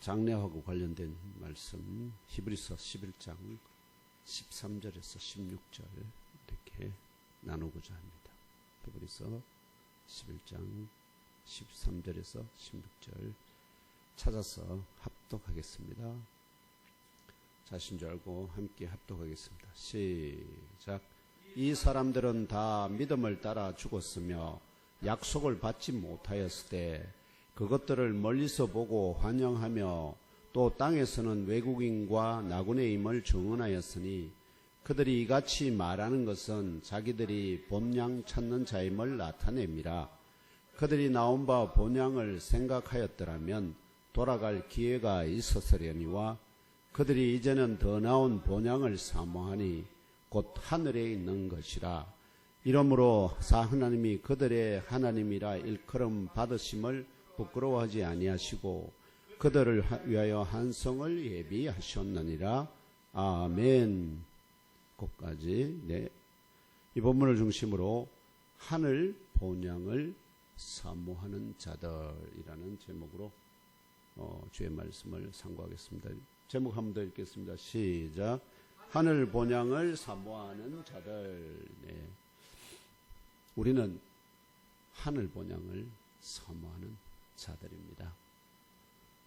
장래하고 관련된 말씀 히브리서 11장 13절에서 16절 이렇게 나누고자 합니다. 히브리서 11장 13절에서 16절 찾아서 합독하겠습니다. 자신 줄 알고 함께 합독하겠습니다. 시작. 이 사람들은 다 믿음을 따라 죽었으며 약속을 받지 못하였을 때 그것들을 멀리서 보고 환영하며 또 땅에서는 외국인과 나그네임을 증언하였으니 그들이 이같이 말하는 것은 자기들이 본향 찾는 자임을 나타냅니다. 그들이 나온 바 본향을 생각하였더라면 돌아갈 기회가 있었으려니와 그들이 이제는 더 나은 본향을 사모하니 곧 하늘에 있는 것이라. 이러므로 하나님이 그들의 하나님이라 일컬음 받으심을 부끄러워하지 아니하시고 그들을 위하여 한 성을 예비하셨느니라. 아멘. 끝까지. 네. 이 본문을 중심으로 하늘 본향을 사모하는 자들이라는 제목으로 주의 말씀을 상고하겠습니다. 제목 한 번 더 읽겠습니다. 시작. 하늘 본향을 사모하는 자들. 네. 우리는 하늘 본향을 사모하는 자들입니다.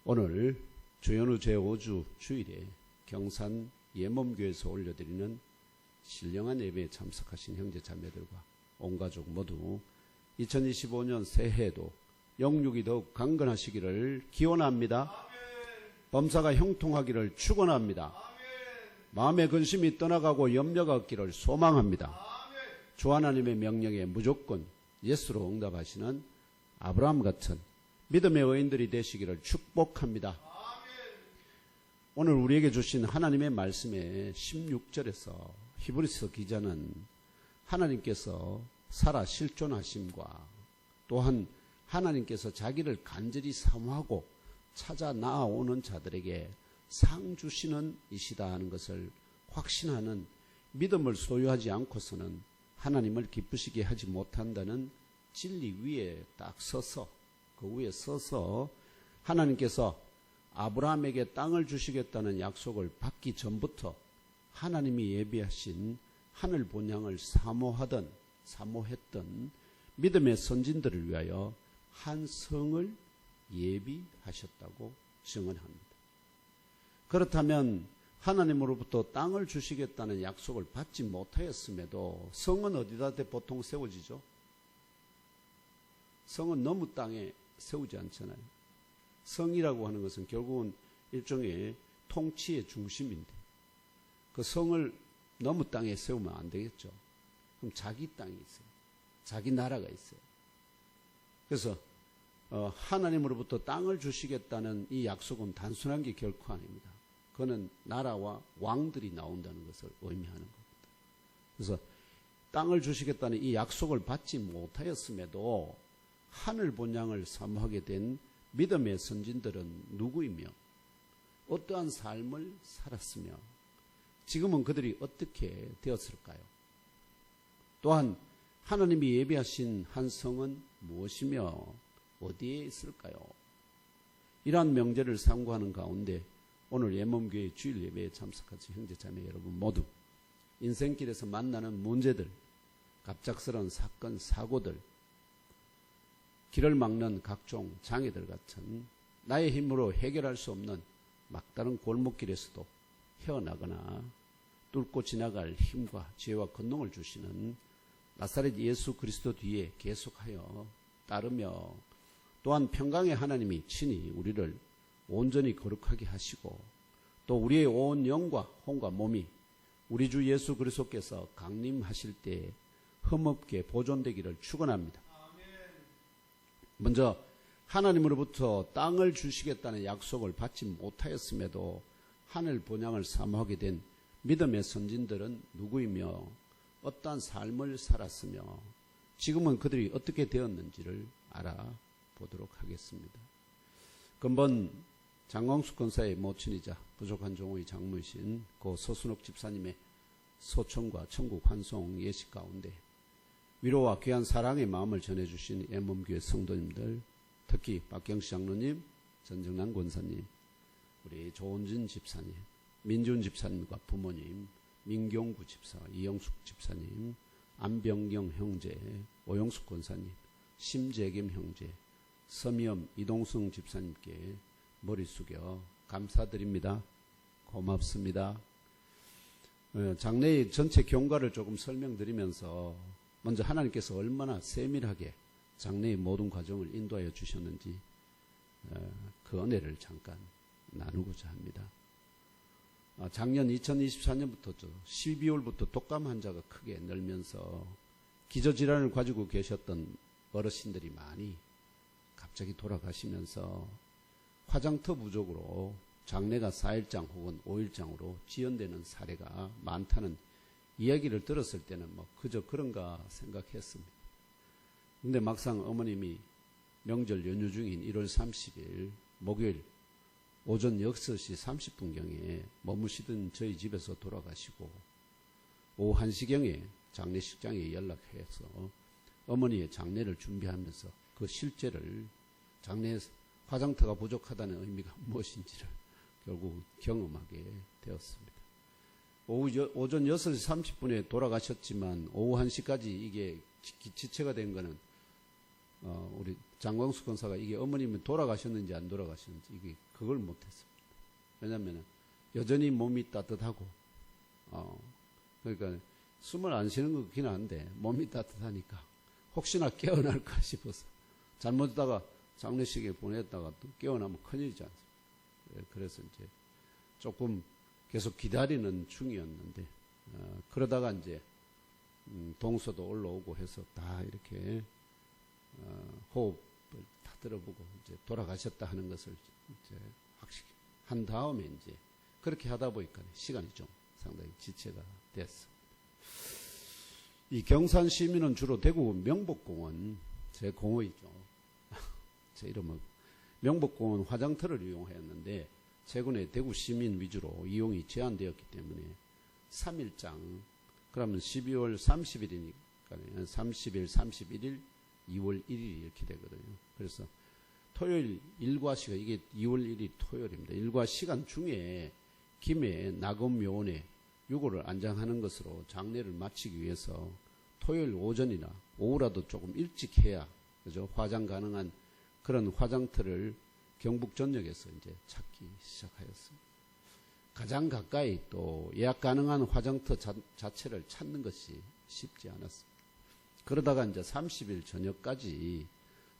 오늘 주연후 제5주 주일에 경산 예멈교에서 올려드리는 신령한 예배에 참석하신 형제 자매들과 온 가족 모두 2025년 새해에도 영육이 더욱 강건하시기를 기원합니다. 범사가 형통하기를 축원합니다. 마음의 근심이 떠나가고 염려가 없기를 소망합니다. 주 하나님의 명령에 무조건 예수로 응답하시는 아브라함 같은 믿음의 의인들이 되시기를 축복합니다. 오늘 우리에게 주신 하나님의 말씀의 16절에서 히브리서 기자는 하나님께서 살아 실존하심과 또한 하나님께서 자기를 간절히 사모하고 찾아 나아오는 자들에게 상 주시는 이시다 하는 것을 확신하는 믿음을 소유하지 않고서는 하나님을 기쁘시게 하지 못한다는 진리 위에 딱 서서 그 위에 서서 하나님께서 아브라함에게 땅을 주시겠다는 약속을 받기 전부터 하나님이 예비하신 하늘 본향을 사모했던 믿음의 선진들을 위하여 한 성을 예비하셨다고 증언합니다. 그렇다면 하나님으로부터 땅을 주시겠다는 약속을 받지 못하였음에도 성은 어디다 보통 세워지죠? 성은 너무 땅에 세우지 않잖아요. 성이라고 하는 것은 결국은 일종의 통치의 중심인데 그 성을 너무 땅에 세우면 안 되겠죠. 그럼 자기 땅이 있어요. 자기 나라가 있어요. 그래서 하나님으로부터 땅을 주시겠다는 이 약속은 단순한 게 결코 아닙니다. 그거는 나라와 왕들이 나온다는 것을 의미하는 겁니다. 그래서 땅을 주시겠다는 이 약속을 받지 못하였음에도 하늘 본향을 사모하게 된 믿음의 선진들은 누구이며 어떠한 삶을 살았으며 지금은 그들이 어떻게 되었을까요? 또한 하나님이 예비하신 한 성은 무엇이며 어디에 있을까요? 이러한 명제를 상고하는 가운데 오늘 예멈교회 주일 예배에 참석하신 형제자매 여러분 모두 인생길에서 만나는 문제들, 갑작스러운 사건, 사고들, 길을 막는 각종 장애들 같은 나의 힘으로 해결할 수 없는 막다른 골목길에서도 헤어나거나 뚫고 지나갈 힘과 지혜와 권능을 주시는 나사렛 예수 그리스도 뒤에 계속하여 따르며 또한 평강의 하나님이 친히 우리를 온전히 거룩하게 하시고 또 우리의 온 영과 혼과 몸이 우리 주 예수 그리스도께서 강림하실 때 흠없게 보존되기를 축원합니다. 먼저 하나님으로부터 땅을 주시겠다는 약속을 받지 못하였음에도 하늘 본향을 사모하게 된 믿음의 선진들은 누구이며 어떠한 삶을 살았으며 지금은 그들이 어떻게 되었는지를 알아보도록 하겠습니다. 근본 장광숙 권사의 모친이자 부족한 종의 장모이신 고 서순옥 집사님의 소천과 천국 환송 예식 가운데 위로와 귀한 사랑의 마음을 전해주신 예멈교회 성도님들, 특히 박경시 장로님, 전정남 권사님, 우리 조은진 집사님, 민준 집사님과 부모님, 민경구 집사, 이영숙 집사님, 안병경 형제, 오영숙 권사님, 심재김 형제, 서미엄 이동성 집사님께 머리 숙여 감사드립니다. 고맙습니다. 장래의 전체 경과를 조금 설명드리면서 먼저 하나님께서 얼마나 세밀하게 장래의 모든 과정을 인도하여 주셨는지 그 은혜를 잠깐 나누고자 합니다. 작년 2024년부터 12월부터 독감 환자가 크게 늘면서 기저질환을 가지고 계셨던 어르신들이 많이 갑자기 돌아가시면서 화장터 부족으로 장례가 4일장 혹은 5일장으로 지연되는 사례가 많다는 이야기를 들었을 때는 뭐 그저 그런가 생각했습니다. 근데 막상 어머님이 명절 연휴 중인 1월 30일 목요일 오전 6시 30분경에 머무시던 저희 집에서 돌아가시고 오후 1시경에 장례식장에 연락해서 어머니의 장례를 준비하면서 그 실제를 장례 화장터가 부족하다는 의미가 무엇인지를 결국 경험하게 되었습니다. 오전 6시 30분에 돌아가셨지만 오후 1시까지 이게 지체가 된 거는 우리 장광수 권사가 이게 어머님은 돌아가셨는지 안 돌아가셨는지 이게 그걸 못했습니다. 왜냐하면 여전히 몸이 따뜻하고 그러니까 숨을 안 쉬는 거 그렇긴 한데 몸이 따뜻하니까 혹시나 깨어날까 싶어서 잘못하다가 장례식에 보냈다가 또 깨어나면 큰일이지 않습니까? 그래서 이제 조금 계속 기다리는 중이었는데 그러다가 이제 동서도 올라오고 해서 다 이렇게 호흡을 다 들어보고 이제 돌아가셨다 하는 것을 이제 확실히 한 다음에 이제 그렇게 하다 보니까 시간이 좀 상당히 지체가 됐습니다. 이 경산 시민은 주로 대구 명복공원 제 공허이죠. 제 이름은 명복공원 화장터를 이용하였는데 최근에 대구 시민 위주로 이용이 제한되었기 때문에 3일장 그러면 12월 30일이니까 30일, 31일, 2월 1일 이렇게 되거든요. 그래서 토요일 일과 시간 이게 2월 1일 토요일입니다. 일과 시간 중에 김해 낙원묘원에 유골을 안장하는 것으로 장례를 마치기 위해서 토요일 오전이나 오후라도 조금 일찍 해야 그죠? 화장 가능한 그런 화장터를 경북 전역에서 이제 찾기 시작하였습니다. 가장 가까이 또 예약 가능한 화장터 자체를 찾는 것이 쉽지 않았습니다. 그러다가 이제 30일 저녁까지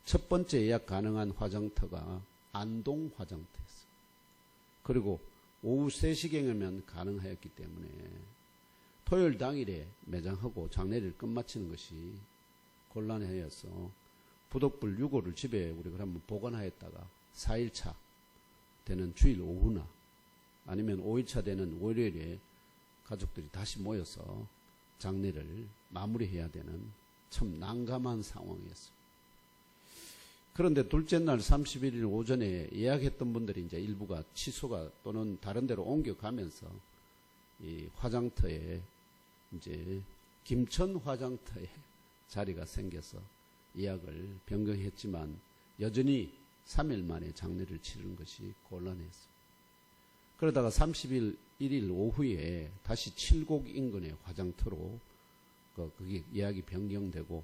첫 번째 예약 가능한 화장터가 안동 화장터였어요. 그리고 오후 3시경이면 가능하였기 때문에 토요일 당일에 매장하고 장례를 끝마치는 것이 곤란하여서 부덕불 6호를 집에 우리가 한번 보관하였다가 4일차 되는 주일 오후나 아니면 5일차 되는 월요일에 가족들이 다시 모여서 장례를 마무리해야 되는 참 난감한 상황이었습니다. 그런데 둘째 날 31일 오전에 예약했던 분들이 이제 일부가 취소가 또는 다른 데로 옮겨가면서 이 화장터에 이제 김천 화장터에 자리가 생겨서 예약을 변경했지만 여전히 3일 만에 장례를 치르는 것이 곤란했습니다. 그러다가 30일 1일 오후에 다시 7곡 인근의 화장터로 그게 예약이 변경되고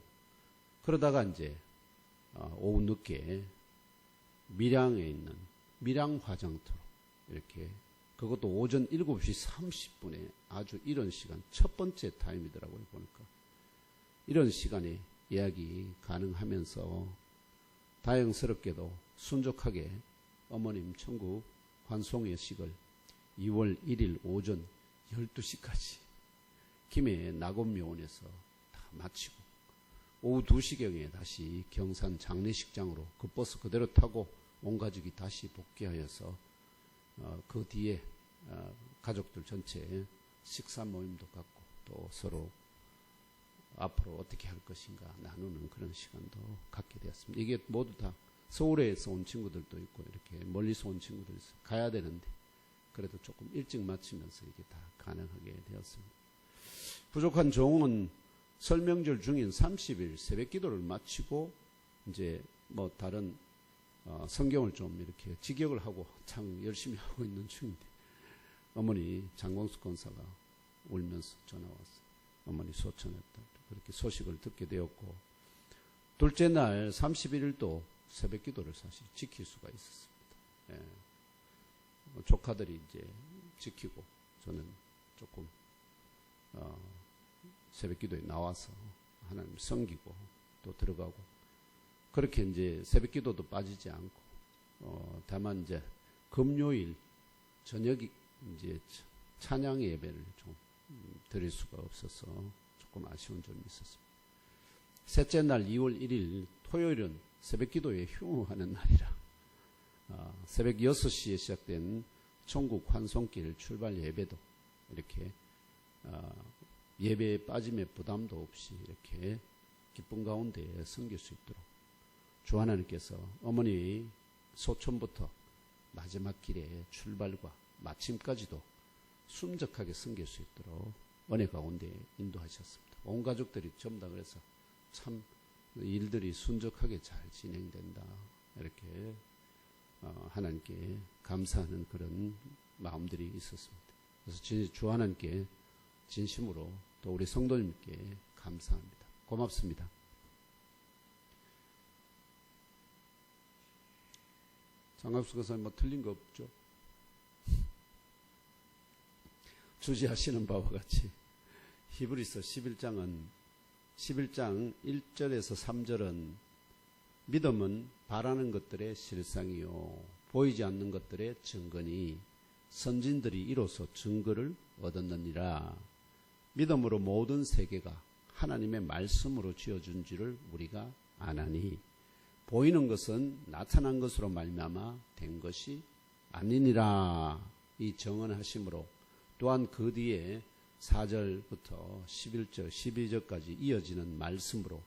그러다가 이제 오후 늦게 밀양에 있는 밀양 화장터로 이렇게 그것도 오전 7시 30분에 아주 이런 시간 첫 번째 타임이더라고요. 보니까 이런 시간에 예약이 가능하면서 다행스럽게도 순적하게 어머님 천국 환송예식을 2월 1일 오전 12시까지 김해 낙원묘원에서 다 마치고 오후 2시경에 다시 경산 장례식장으로 그 버스 그대로 타고 온 가족이 다시 복귀하여서 그 뒤에 가족들 전체 식사 모임도 갖고 또 서로 앞으로 어떻게 할 것인가 나누는 그런 시간도 갖게 되었습니다. 이게 모두 다 서울에서 온 친구들도 있고 이렇게 멀리서 온 친구들이 가야 되는데 그래도 조금 일찍 마치면서 이게 다 가능하게 되었습니다. 부족한 종은 설명절 중인 30일 새벽 기도를 마치고 이제 뭐 다른 성경을 좀 이렇게 직역을 하고 참 열심히 하고 있는 중인데 어머니 장광숙 권사가 울면서 전화 왔어요. 어머니 소천했다. 그렇게 소식을 듣게 되었고 둘째 날 31일도 새벽 기도를 사실 지킬 수가 있었습니다. 예. 조카들이 이제 지키고 저는 조금 새벽 기도에 나와서 하나님 섬기고 또 들어가고 그렇게 이제 새벽 기도도 빠지지 않고 다만 이제 금요일 저녁이 이제 찬양 예배를 좀 드릴 수가 없어서 조금 아쉬운 점이 있었습니다. 셋째 날 2월 1일 토요일은 새벽 기도에 휴무하는 날이라 새벽 6시에 시작된 천국 환송길 출발 예배도 이렇게 예배에 빠짐의 부담도 없이 이렇게 기쁨 가운데 섬길 수 있도록 주 하나님께서 어머니 소천부터 마지막 길의 출발과 마침까지도 순적하게 섬길 수 있도록 은혜 가운데 인도하셨습니다. 온 가족들이 전부 다 그래서 참 일들이 순적하게 잘 진행된다 이렇게 하나님께 감사하는 그런 마음들이 있었습니다. 그래서 주 하나님께 진심으로 또 우리 성도님께 감사합니다. 고맙습니다. 장갑수 교사님 뭐 틀린 거 없죠? 주지하시는 바와 같이 히브리서 11장 1절에서 3절은 믿음은 바라는 것들의 실상이요 보이지 않는 것들의 증거니 선진들이 이로써 증거를 얻었느니라. 믿음으로 모든 세계가 하나님의 말씀으로 지어준 줄을 우리가 아나니 보이는 것은 나타난 것으로 말미암아 된 것이 아니니라. 이 정언하심으로 또한 그 뒤에 4절부터 11절 12절까지 이어지는 말씀으로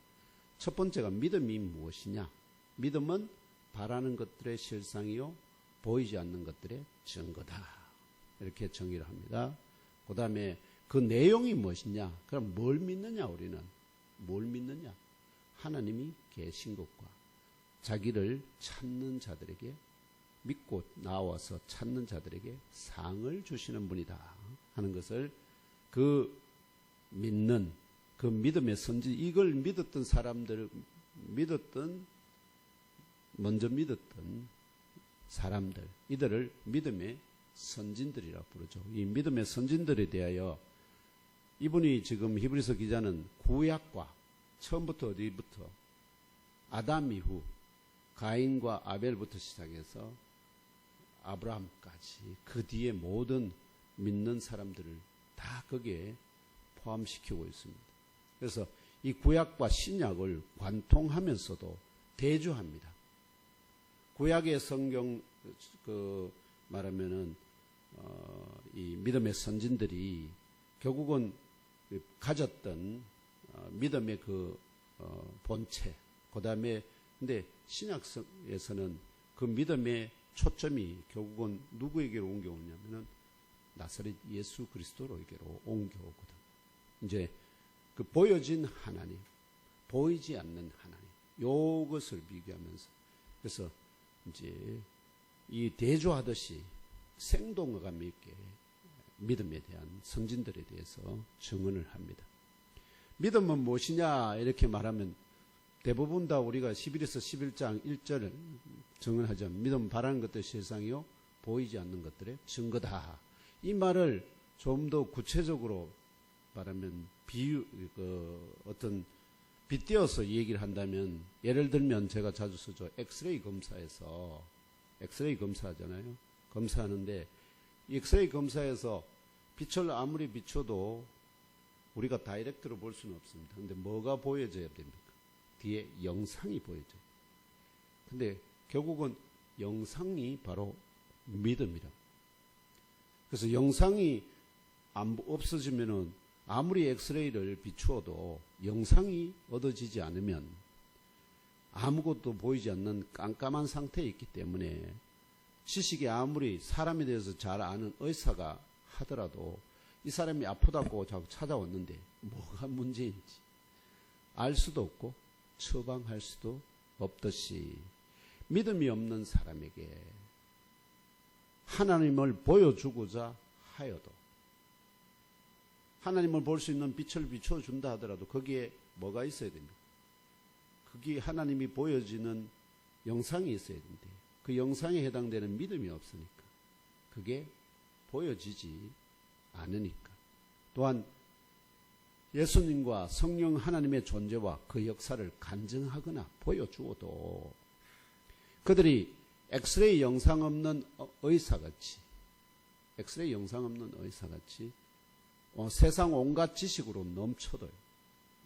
첫 번째가 믿음이 무엇이냐? 믿음은 바라는 것들의 실상이요 보이지 않는 것들의 증거다. 이렇게 정의를 합니다. 그 다음에 그 내용이 무엇이냐? 그럼 뭘 믿느냐 우리는? 뭘 믿느냐? 하나님이 계신 것과 자기를 찾는 자들에게 믿고 나와서 찾는 자들에게 상을 주시는 분이다 하는 것을 그 믿는 그 믿음의 선지 이걸 믿었던 사람들 먼저 믿었던 사람들 이들을 믿음의 선진들이라 부르죠. 이 믿음의 선진들에 대하여 이분이 지금 히브리서 기자는 구약과 처음부터 어디부터 아담 이후 가인과 아벨부터 시작해서 아브라함까지 그 뒤에 모든 믿는 사람들을 다 거기에 포함시키고 있습니다. 그래서 이 구약과 신약을 관통하면서도 대조합니다. 구약의 성경 말하면은 이 믿음의 선진들이 결국은 가졌던 믿음의 본체, 그 다음에 근데 신약에서는 그 믿음의 초점이 결국은 누구에게로 옮겨오냐면은 나사렛 예수 그리스도로에게로 옮겨오거든. 이제 그 보여진 하나님, 보이지 않는 하나님, 요것을 비교하면서 그래서 이제 이 대조하듯이 생동감 있게 믿음에 대한 선진들에 대해서 증언을 합니다. 믿음은 무엇이냐 이렇게 말하면 대부분 다 우리가 11에서 11장 1절을 증언하자면 믿음은 바라는 것들의 실상이요 보이지 않는 것들의 증거다. 이 말을 좀 더 구체적으로 말하면 어떤 빗대어서 얘기를 한다면 예를 들면 제가 자주 쓰죠. 엑스레이 검사에서 엑스레이 검사하잖아요. 검사하는데 엑스레이 검사에서 빛을 아무리 비춰도 우리가 다이렉트로 볼 수는 없습니다. 근데 뭐가 보여져야 됩니까? 뒤에 영상이 보여져요. 근데 결국은 영상이 바로 믿음이라. 그래서 영상이 없어지면은 아무리 엑스레이를 비추어도 영상이 얻어지지 않으면 아무것도 보이지 않는 깜깜한 상태에 있기 때문에 지식이 아무리 사람에 대해서 잘 아는 의사가 하더라도 이 사람이 아프다고 자꾸 찾아왔는데 뭐가 문제인지 알 수도 없고 처방할 수도 없듯이 믿음이 없는 사람에게 하나님을 보여주고자 하여도, 하나님을 볼 수 있는 빛을 비춰준다 하더라도 거기에 뭐가 있어야 됩니까? 거기에 하나님이 보여지는 영상이 있어야 되는데 그 영상에 해당되는 믿음이 없으니까 그게 보여지지 않으니까. 또한 예수님과 성령 하나님의 존재와 그 역사를 간증하거나 보여주어도 그들이 엑스레이 영상 없는 의사같이 세상 온갖 지식으로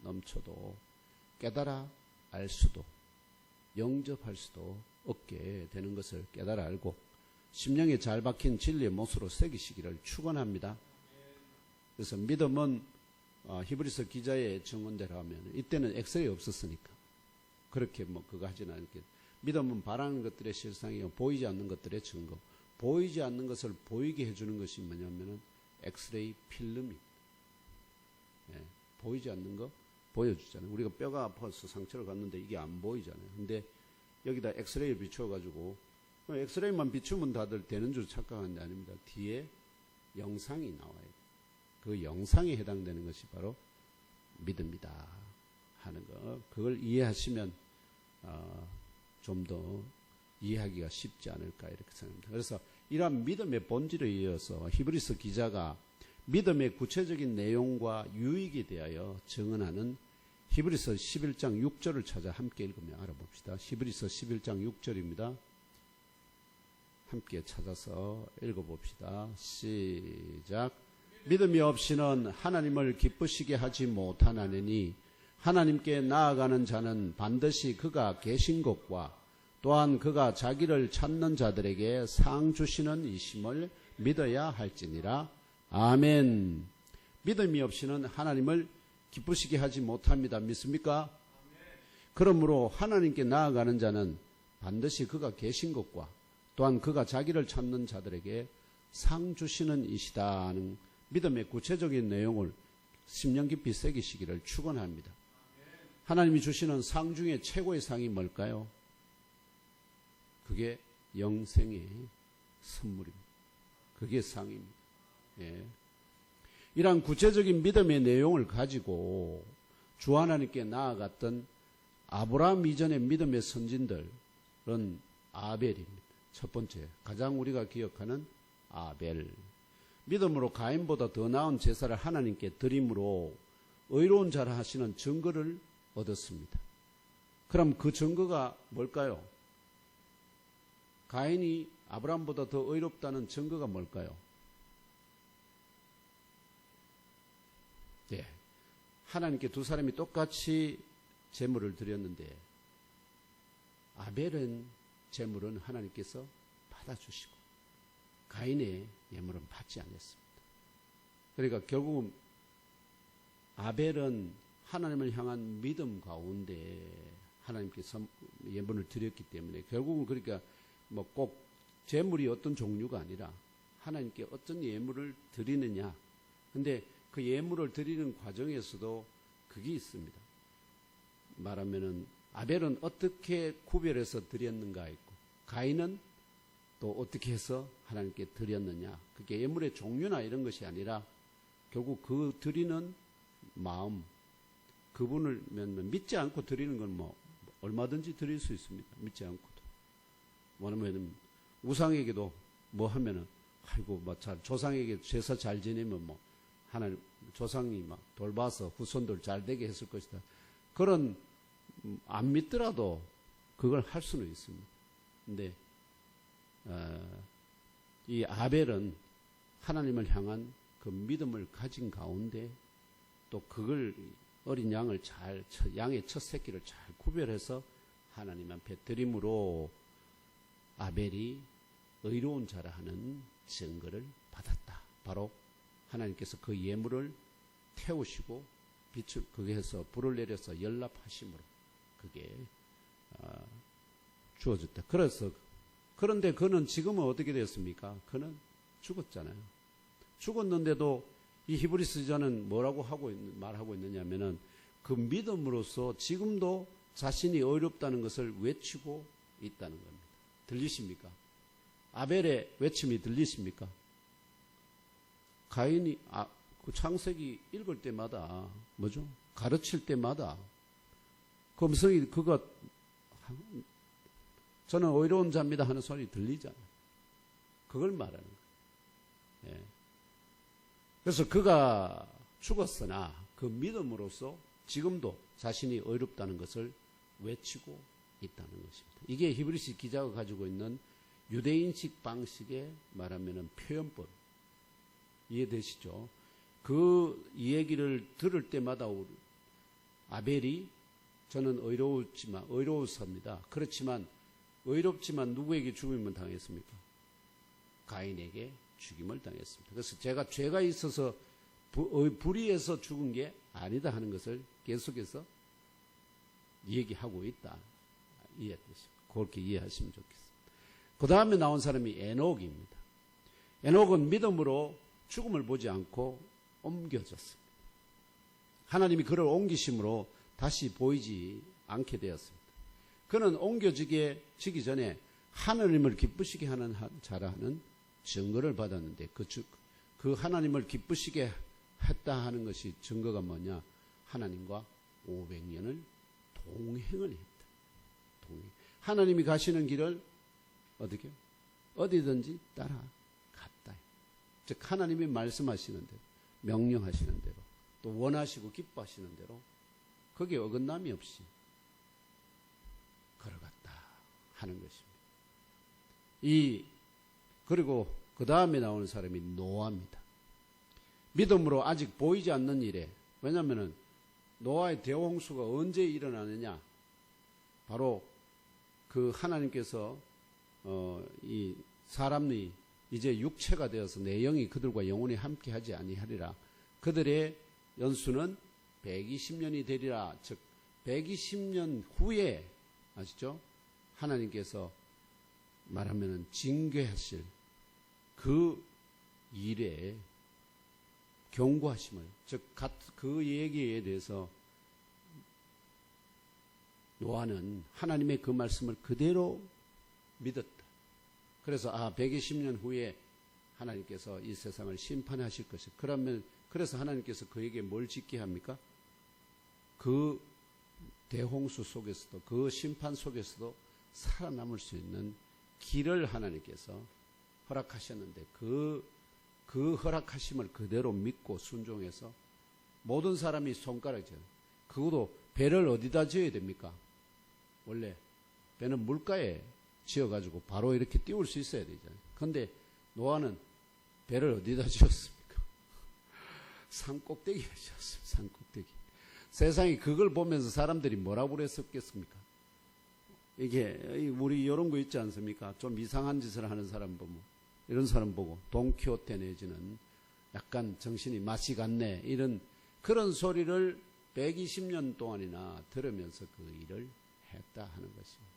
넘쳐도 깨달아 알 수도 영접할 수도 없게 되는 것을 깨달아 알고 심령에 잘 박힌 진리의 못으로 새기시기를 축원합니다. 그래서 믿음은 히브리서 기자의 증언대로 하면 이때는 엑스레이 없었으니까 그렇게 그거 하지는 않게, 믿음은 바라는 것들의 실상이요 보이지 않는 것들의 증거. 보이지 않는 것을 보이게 해주는 것이 뭐냐면은 엑스레이 필름입니다. 보이지 않는 거 보여주잖아요. 우리가 뼈가 아파서 상처를 갔는데 이게 안 보이잖아요. 근데 여기다 엑스레이를 비춰가지고 엑스레이만 비추면 다들 되는 줄 착각하는 게 아닙니다. 뒤에 영상이 나와요. 그 영상에 해당되는 것이 바로 믿음이다 하는 거. 그걸 이해하시면 좀 더 이해하기가 쉽지 않을까 이렇게 생각합니다. 그래서 이러한 믿음의 본질에 이어서 히브리서 기자가 믿음의 구체적인 내용과 유익에 대하여 증언하는 히브리서 11장 6절을 찾아 함께 읽으며 알아봅시다. 히브리서 11장 6절입니다. 함께 찾아서 읽어봅시다. 시작. 믿음이 없이는 하나님을 기쁘시게 하지 못하나니 하나님께 나아가는 자는 반드시 그가 계신 것과 또한 그가 자기를 찾는 자들에게 상 주시는 이심을 믿어야 할지니라. 아멘. 믿음이 없이는 하나님을 기쁘시게 하지 못합니다. 믿습니까? 그러므로 하나님께 나아가는 자는 반드시 그가 계신 것과 또한 그가 자기를 찾는 자들에게 상 주시는 이시다는 믿음의 구체적인 내용을 심령 깊이 새기시기를 축원합니다. 하나님이 주시는 상 중에 최고의 상이 뭘까요? 그게 영생의 선물입니다. 그게 상입니다. 이러한 구체적인 믿음의 내용을 가지고 주 하나님께 나아갔던 아브라함 이전의 믿음의 선진들은 아벨입니다. 첫 번째, 가장 우리가 기억하는 아벨. 믿음으로 가인보다 더 나은 제사를 하나님께 드림으로 의로운 자라 하시는 증거를 얻었습니다. 그럼 그 증거가 뭘까요? 가인이 아브라함보다 더 의롭다는 증거가 뭘까요? 네, 하나님께 두 사람이 똑같이 제물을 드렸는데 아벨은 제물은 하나님께서 받아주시고 가인의 예물은 받지 않았습니다. 그러니까 결국은 아벨은 하나님을 향한 믿음 가운데 하나님께서 예물을 드렸기 때문에 결국은 그러니까 꼭 제물이 어떤 종류가 아니라 하나님께 어떤 예물을 드리느냐. 근데 그 예물을 드리는 과정에서도 그게 있습니다. 말하면은 아벨은 어떻게 구별해서 드렸는가 있고 가인은 또 어떻게 해서 하나님께 드렸느냐. 그게 예물의 종류나 이런 것이 아니라 결국 그 드리는 마음, 그분을 믿지 않고 드리는 건 얼마든지 드릴 수 있습니다. 믿지 않고도. 뭐냐면 우상에게도 뭐 하면은 아이고 조상에게 제사 잘 지내면 하나님 조상이 돌봐서 후손들 잘 되게 했을 것이다. 그런 안 믿더라도 그걸 할 수는 있습니다. 근데 이 아벨은 하나님을 향한 그 믿음을 가진 가운데 또 그걸 어린 양을 양의 첫 새끼를 잘 구별해서 하나님 앞에 드림으로 아벨이 의로운 자라 하는 증거를 받았다. 바로 하나님께서 그 예물을 태우시고 빛을 그게 해서 불을 내려서 연락하심으로 그게 주어졌다. 그런데 그는 지금은 어떻게 됐습니까? 그는 죽었잖아요. 죽었는데도 이 히브리서전은 뭐라고 말하고 있느냐면은 그 믿음으로써 지금도 자신이 어렵다는 것을 외치고 있다는 겁니다. 들리십니까? 아벨의 외침이 들리십니까? 가인이 그 창세기 읽을 때마다 뭐죠? 가르칠 때마다 그 음성이 저는 의로운 자입니다 하는 소리 들리잖아요. 그걸 말하는 거예요. 예. 그래서 그가 죽었으나 그 믿음으로써 지금도 자신이 의롭다는 것을 외치고 있다는 것입니다. 이게 히브리서 기자가 가지고 있는 유대인식 방식의 말하면 표현법. 이해되시죠? 이 얘기를 들을 때마다 아벨이 저는 의로웠습니다. 그렇지만 의롭지만 누구에게 죽임을 당했습니까? 가인에게 죽임을 당했습니다. 그래서 제가 죄가 있어서 불의해서 죽은 게 아니다 하는 것을 계속해서 얘기하고 있다. 이해되시죠? 그렇게 이해하시면 좋겠습니다. 그 다음에 나온 사람이 에녹입니다. 에녹은 믿음으로 죽음을 보지 않고 옮겨졌습니다. 하나님이 그를 옮기심으로 다시 보이지 않게 되었습니다. 그는 옮겨지기 전에 하나님을 기쁘시게 하는 자라는 증거를 받았는데 그 하나님을 기쁘시게 했다 하는 것이 증거가 뭐냐? 하나님과 500년을 동행을 했다. 하나님이 가시는 길을 어떻게? 어디든지 따라갔다. 즉 하나님이 말씀하시는 대로, 명령하시는 대로, 또 원하시고 기뻐하시는 대로 거기에 어긋남이 없이 걸어갔다 하는 것입니다. 그리고 그 다음에 나오는 사람이 노아입니다. 믿음으로 아직 보이지 않는 일에, 왜냐하면 노아의 대홍수가 언제 일어나느냐? 바로 그 하나님께서 이 사람이 이제 육체가 되어서 내 영이 그들과 영원히 함께하지 아니하리라. 그들의 연수는 120년이 되리라. 즉 120년 후에 아시죠? 하나님께서 말하면 징계하실 그 일에 경고하심을, 즉 그 얘기에 대해서 노아는 하나님의 그 말씀을 그대로 믿었다. 그래서 120년 후에 하나님께서 이 세상을 심판하실 것이. 그래서 하나님께서 그에게 뭘 짓게 합니까? 그 대홍수 속에서도, 그 심판 속에서도 살아남을 수 있는 길을 하나님께서 허락하셨는데 그 허락하심을 그대로 믿고 순종해서 모든 사람이 손가락질. 그것도 배를 어디다 지어야 됩니까? 원래 배는 물가에 지어가지고 바로 이렇게 띄울 수 있어야 되잖아요. 그런데 노아는 배를 어디다 지었습니까? 산꼭대기에 지었습니다. 산꼭대기. 세상이 그걸 보면서 사람들이 뭐라고 그랬었겠습니까? 이게 우리 이런 거 있지 않습니까? 좀 이상한 짓을 하는 사람 보면, 이런 사람 보고 돈키호테 내지는 약간 정신이 맛이 갔네, 이런 그런 소리를 120년 동안이나 들으면서 그 일을 했다 하는 것입니다.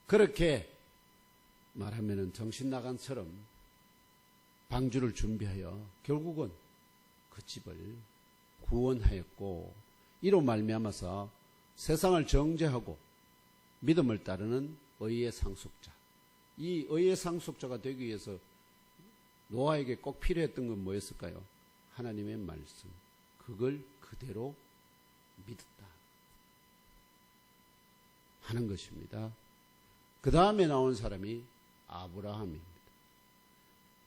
그렇게 말하면은 정신 나간처럼 방주를 준비하여 결국은 그 집을 구원하였고, 이로 말미암아서 세상을 정죄하고 믿음을 따르는 의의 상속자, 이 의의 상속자가 되기 위해서 노아에게 꼭 필요했던 건 뭐였을까요? 하나님의 말씀, 그걸 그대로 믿었다 하는 것입니다. 그 다음에 나온 사람이 아브라함입니다.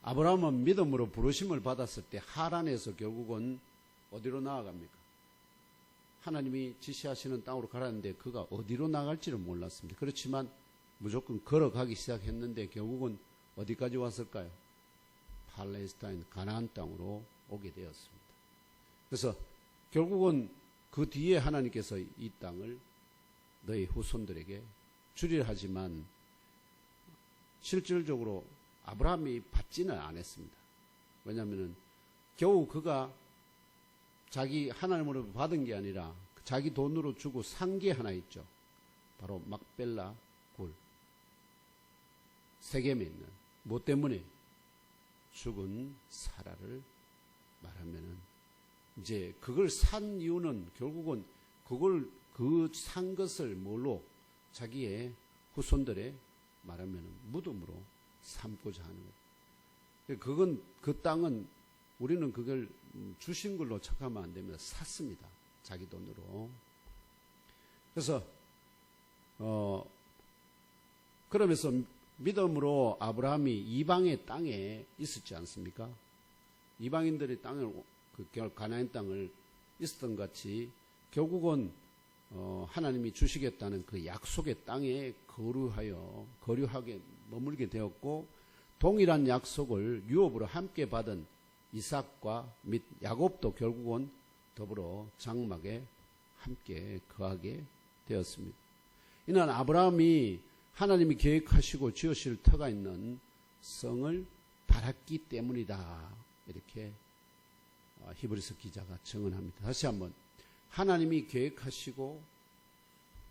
아브라함은 믿음으로 부르심을 받았을 때 하란에서 결국은 어디로 나아갑니까? 하나님이 지시하시는 땅으로 가라는데 그가 어디로 나갈지를 몰랐습니다. 그렇지만 무조건 걸어가기 시작했는데 결국은 어디까지 왔을까요? 팔레스타인 가나안 땅으로 오게 되었습니다. 그래서 결국은 그 뒤에 하나님께서 이 땅을 너희 후손들에게 주리라 하지만 실질적으로 아브라함이 받지는 않았습니다. 왜냐하면 겨우 그가 자기 하나님으로 받은 게 아니라 자기 돈으로 주고 산 게 하나 있죠. 바로 막벨라 굴. 세겜에 있는. 뭐 때문에? 죽은 사라를 말하면은 이제 그걸 산 이유는 결국은 그 산 것을 뭘로? 자기의 후손들의 말하면 무덤으로 삼고자 하는 거예요. 그건 그 땅은 우리는 그걸 주신 걸로 착하면 안 됩니다. 샀습니다. 자기 돈으로. 그래서 그러면서 믿음으로 아브라함이 이방의 땅에 있었지 않습니까? 이방인들의 땅을 가나안 땅을 있었던 같이 결국은 하나님이 주시겠다는 그 약속의 땅에 거류하게 머물게 되었고 동일한 약속을 유업으로 함께 받은 이삭과 및 야곱도 결국은 더불어 장막에 함께 거하게 되었습니다. 이는 아브라함이 하나님이 계획하시고 지으실 터가 있는 성을 바랐기 때문이다. 이렇게 히브리서 기자가 증언합니다. 다시 한번 하나님이 계획하시고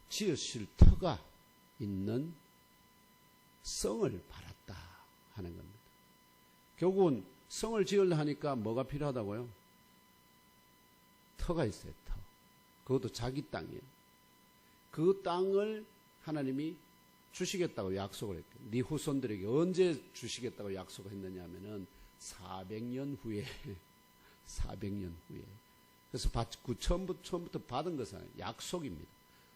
지으실 터가 있는 성을 바랐다 하는 겁니다. 결국은 성을 지으려 하니까 뭐가 필요하다고요? 터가 있어요. 터. 그것도 자기 땅이에요. 그 땅을 하나님이 주시겠다고 약속을 했고 네 후손들에게 언제 주시겠다고 약속을 했느냐 하면은 400년 후에 400년 후에 그래서 처음부터 받은 것은 약속입니다.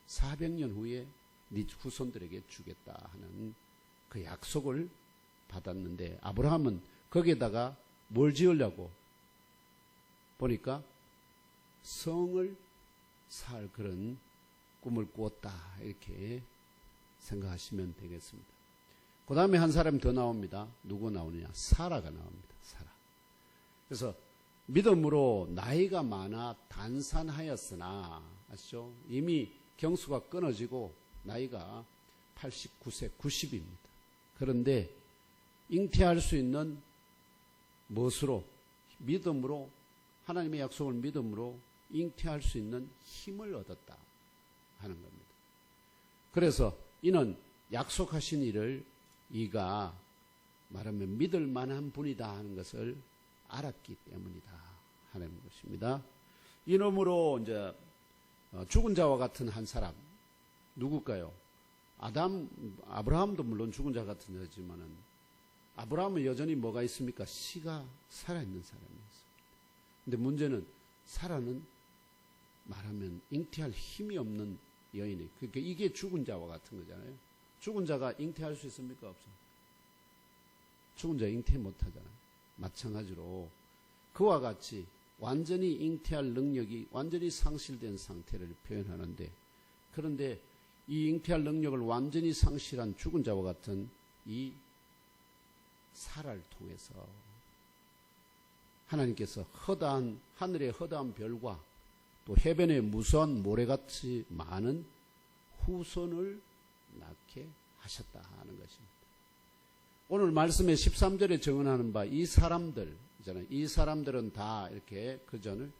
400년 후에 네 후손들에게 주겠다 하는 그 약속을 받았는데 아브라함은 거기에다가 뭘 지으려고 보니까 성을 살 그런 꿈을 꾸었다 이렇게 생각하시면 되겠습니다. 그 다음에 한 사람이 더 나옵니다. 누구 나오느냐? 사라가 나옵니다. 사라. 그래서 믿음으로 나이가 많아 단산하였으나 아시죠? 이미 경수가 끊어지고 나이가 89세, 90입니다. 그런데 잉태할 수 있는 무엇으로? 믿음으로 하나님의 약속을 믿음으로 잉태할 수 있는 힘을 얻었다 하는 겁니다. 그래서 이는 약속하신 일을 이가 말하면 믿을 만한 분이다 하는 것을 알았기 때문이다 하는 것입니다. 이놈으로 이제 죽은 자와 같은 한 사람 누굴까요? 아브라함도 물론 죽은 자 같은 자지만은 아브라함은 여전히 뭐가 있습니까? 씨가 살아있는 사람이었습니다. 근데 문제는 사라는 말하면 잉태할 힘이 없는 여인이 그러니까 이게 죽은 자와 같은 거잖아요. 죽은 자가 잉태할 수 있습니까? 없어요. 죽은 자 잉태 못하잖아요. 마찬가지로 그와 같이 완전히 잉태할 능력이 완전히 상실된 상태를 표현하는데 그런데 이 잉태할 능력을 완전히 상실한 죽은 자와 같은 이 사라를 통해서 하나님께서 허다한 하늘의 허다한 별과 또 해변의 무수한 모래같이 많은 후손을 낳게 하셨다 하는 것입니다. 오늘 말씀의 13절에 증언하는 바 이 사람들 있잖아요. 이 사람들은 다 이렇게 그 전을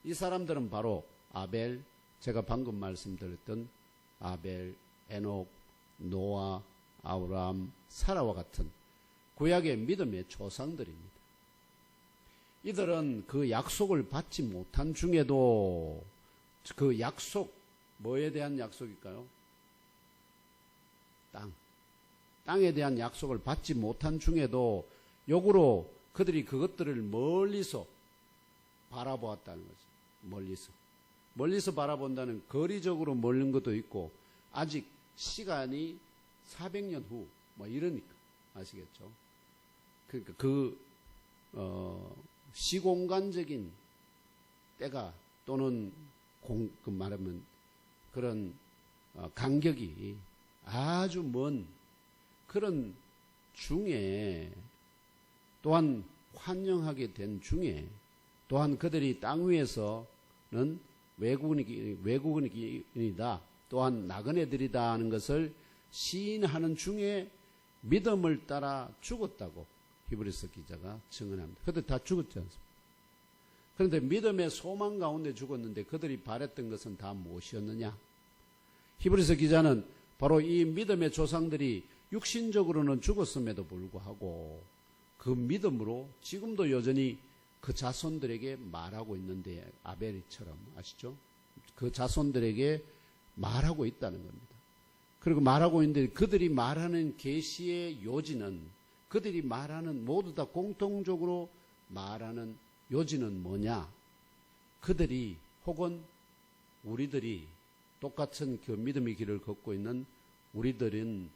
이 사람들은 바로 아벨 제가 방금 말씀드렸던 아벨, 에녹, 노아, 아브라함, 사라와 같은 구약의 믿음의 조상들입니다. 이들은 그 약속을 받지 못한 중에도 그 약속 뭐에 대한 약속일까요? 땅에 대한 약속을 받지 못한 중에도 역으로 그들이 그것들을 멀리서 바라보았다는 거죠. 멀리서 바라본다는 거리적으로 멀는 것도 있고 아직 시간이 400년 후 뭐 이러니까 아시겠죠? 그러니까 시공간적인 때가 또는 그 말하면 그런 간격이 아주 먼 그런 중에 또한 환영하게 된 중에 또한 그들이 땅 위에서는 외국인이다 또한 나그네들이다 하는 것을 시인하는 중에 믿음을 따라 죽었다고 히브리서 기자가 증언합니다. 그들 다 죽었지 않습니까? 그런데 믿음의 소망 가운데 죽었는데 그들이 바랬던 것은 다 무엇이었느냐? 히브리서 기자는 바로 이 믿음의 조상들이 육신적으로는 죽었음에도 불구하고 그 믿음으로 지금도 여전히 그 자손들에게 말하고 있는데 아벨처럼 아시죠? 그 자손들에게 말하고 있다는 겁니다. 그리고 말하고 있는데 그들이 말하는 계시의 요지는, 그들이 말하는 모두 다 공통적으로 말하는 요지는 뭐냐? 그들이 혹은 우리들이 똑같은 그 믿음의 길을 걷고 있는 우리들은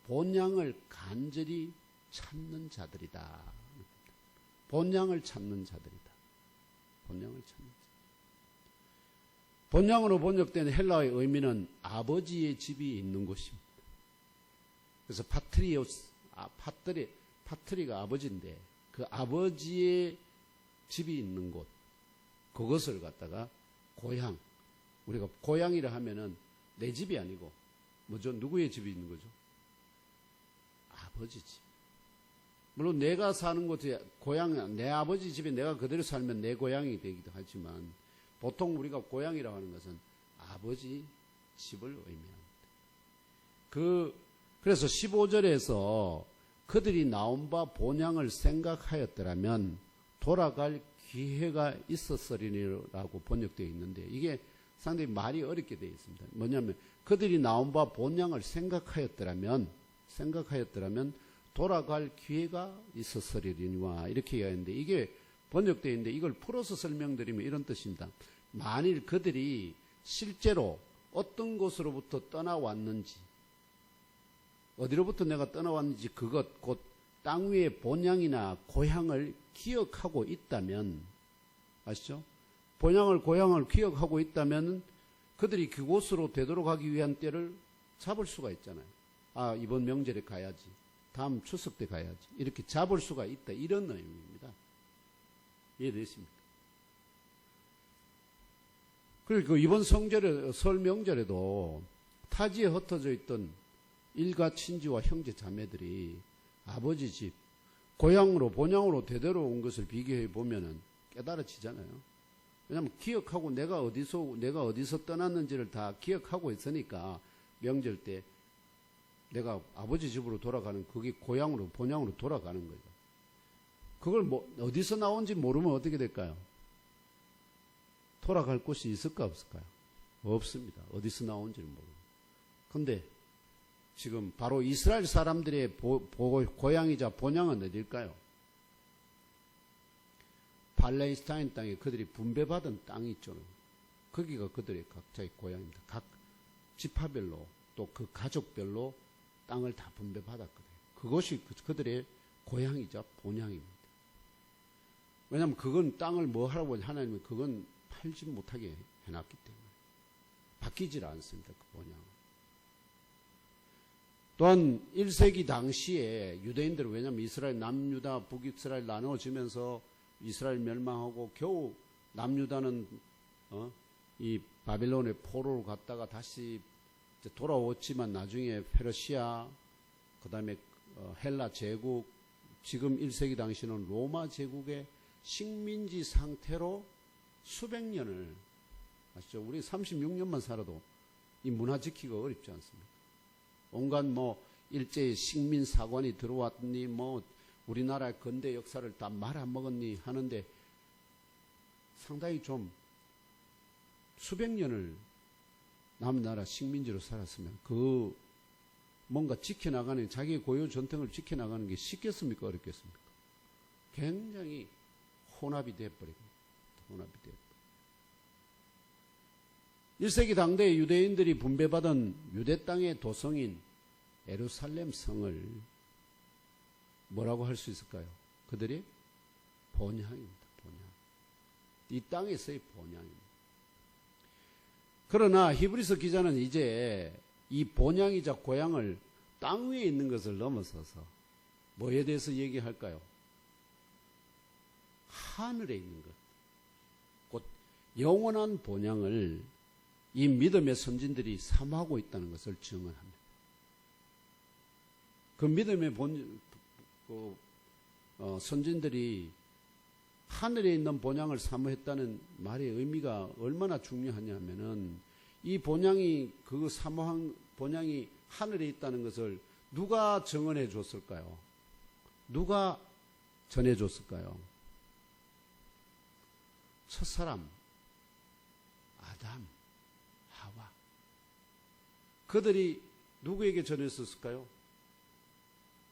본향을 간절히 찾는 자들이다. 본향을 찾는 자들이다. 본향을 찾는 자. 본향으로 번역된 헬라어의 의미는 아버지의 집이 있는 곳입니다. 그래서 파트리가 아버지인데 그 아버지의 집이 있는 곳, 그것을 갖다가 고향, 우리가 고향이라 하면은 내 집이 아니고 뭐죠? 누구의 집이 있는 거죠? 아버지 집. 물론 내가 사는 곳이 고향, 내 아버지 집에 내가 그대로 살면 내 고향이 되기도 하지만 보통 우리가 고향이라고 하는 것은 아버지 집을 의미합니다. 그래서 15절에서 그들이 나온 바 본향을 생각하였더라면 돌아갈 기회가 있었으리라고 번역되어 있는데 이게 상당히 말이 어렵게 되어 있습니다. 뭐냐면 그들이 나온 바 본향을 생각하였더라면 돌아갈 기회가 있었으리니와 이렇게 이야기하는데 이게 번역되어 있는데 이걸 풀어서 설명드리면 이런 뜻입니다. 만일 그들이 실제로 어떤 곳으로부터 떠나왔는지, 어디로부터 내가 떠나왔는지 그것 곧 땅 위의 본향이나 고향을 기억하고 있다면, 아시죠? 본향을 고향을 기억하고 있다면 그들이 그곳으로 되돌아가기 위한 때를 잡을 수가 있잖아요. 아, 이번 명절에 가야지, 다음 추석 때 가야지, 이렇게 잡을 수가 있다, 이런 의미입니다. 이해되십니까? 그리고 이번 설 명절에도 타지에 흩어져 있던 일가 친지와 형제 자매들이 아버지 집, 고향으로 본향으로 되돌아온 것을 비교해 보면은 깨달아지잖아요. 왜냐하면 기억하고 내가 어디서 떠났는지를 다 기억하고 있으니까 명절 때 내가 아버지 집으로 돌아가는 그게 고향으로 본향으로 돌아가는 거죠. 그걸 어디서 나온지 모르면 어떻게 될까요? 돌아갈 곳이 있을까 없을까요? 없습니다. 어디서 나온지를 모르고. 근데 지금 바로 이스라엘 사람들의 고향이자 본향은 어딜까요? 팔레스타인 땅에 그들이 분배받은 땅이 있죠. 거기가 그들의 각자의 고향입니다. 각 지파별로 또 그 가족별로 땅을 다 분배받았거든요. 그것이 그들의 고향이자 본향입니다. 왜냐하면 그건 땅을 뭐 하라고 하나님은 그건 팔지 못하게 해놨기 때문에 바뀌질 않습니다. 그 본향은. 또한 1세기 당시에 유대인들은 왜냐하면 이스라엘 남유다 북이스라엘 나눠지면서 이스라엘 멸망하고 겨우 남유다는 이 바빌론의 포로로 갔다가 다시 돌아왔지만 나중에 페르시아 그다음에 헬라 제국 지금 1세기 당시는 로마 제국의 식민지 상태로 수백 년을 아시죠? 우리 36년만 살아도 이 문화 지키기가 어렵지 않습니까? 온갖 일제의 식민 사관이 들어왔니 우리나라의 근대 역사를 다 말아먹었니 하는데 상당히 좀 수백 년을 남나라 식민지로 살았으면 그 뭔가 지켜나가는 자기의 고유 전통을 지켜나가는 게 쉽겠습니까? 어렵겠습니까? 굉장히 혼합이 돼버리고 혼합이 돼버리고 1세기 당대의 유대인들이 분배받은 유대 땅의 도성인 예루살렘 성을 뭐라고 할 수 있을까요? 그들이 본향입니다. 본향. 이 땅에서의 본향입니다. 그러나 히브리서 기자는 이제 이 본향이자 고향을 땅 위에 있는 것을 넘어서서 뭐에 대해서 얘기할까요? 하늘에 있는 것. 곧 영원한 본향을 이 믿음의 선진들이 사모하고 있다는 것을 증언합니다. 그 믿음의 선진들이 하늘에 있는 본향을 사모했다는 말의 의미가 얼마나 중요하냐면은 이 본향이 그 사모한 본향이 하늘에 있다는 것을 누가 증언해 줬을까요? 누가 전해 줬을까요? 첫사람 아담, 하와. 그들이 누구에게 전했었을까요?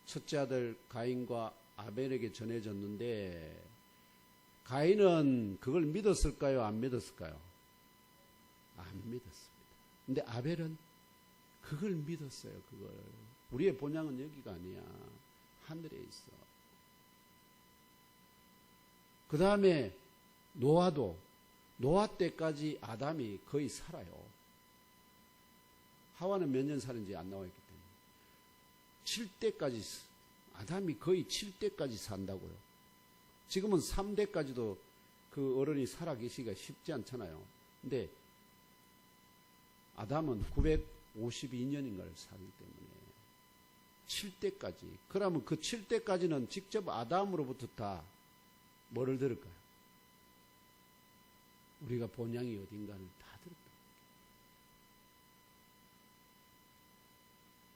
첫째 아들 가인과 아벨에게 전해졌는데 가인은 그걸 믿었을까요? 안 믿었을까요? 안 믿었습니다. 근데 아벨은 그걸 믿었어요. 그걸. 우리의 본향은 여기가 아니야. 하늘에 있어. 그 다음에 노아도 노아 때까지 아담이 거의 살아요. 하와는 몇 년 사는지 안 나와 있기 때문에 7대까지 아담이 거의 7대까지 산다고요. 지금은 3대까지도 그 어른이 살아계시기가 쉽지 않잖아요. 근데 아담은 952년인가를 살기 때문에 7대까지. 그러면 그 7대까지는 직접 아담으로부터 다 뭐를 들을까요? 우리가 본향이 어딘가를 다 들었다.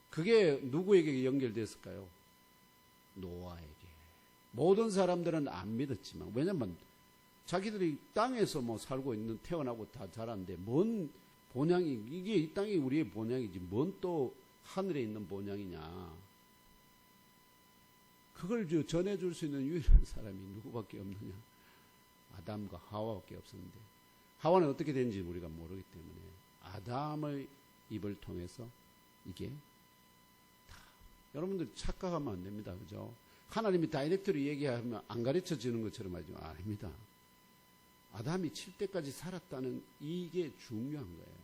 그게 누구에게 연결됐을까요? 노아에게. 모든 사람들은 안 믿었지만, 왜냐면 자기들이 땅에서 뭐 살고 있는, 태어나고 다 자랐는데, 뭔 본향이, 이게 이 땅이 우리의 본향이지, 뭔 또 하늘에 있는 본향이냐. 그걸 전해줄 수 있는 유일한 사람이 누구밖에 없느냐. 아담과 하와밖에 없었는데, 하와는 어떻게 된지 우리가 모르기 때문에, 아담의 입을 통해서 이게 다, 여러분들 착각하면 안 됩니다. 그죠? 하나님이 다이렉트로 얘기하면 안 가르쳐 주는 것처럼 하지 아닙니다. 아담이 7대까지 살았다는 이게 중요한 거예요.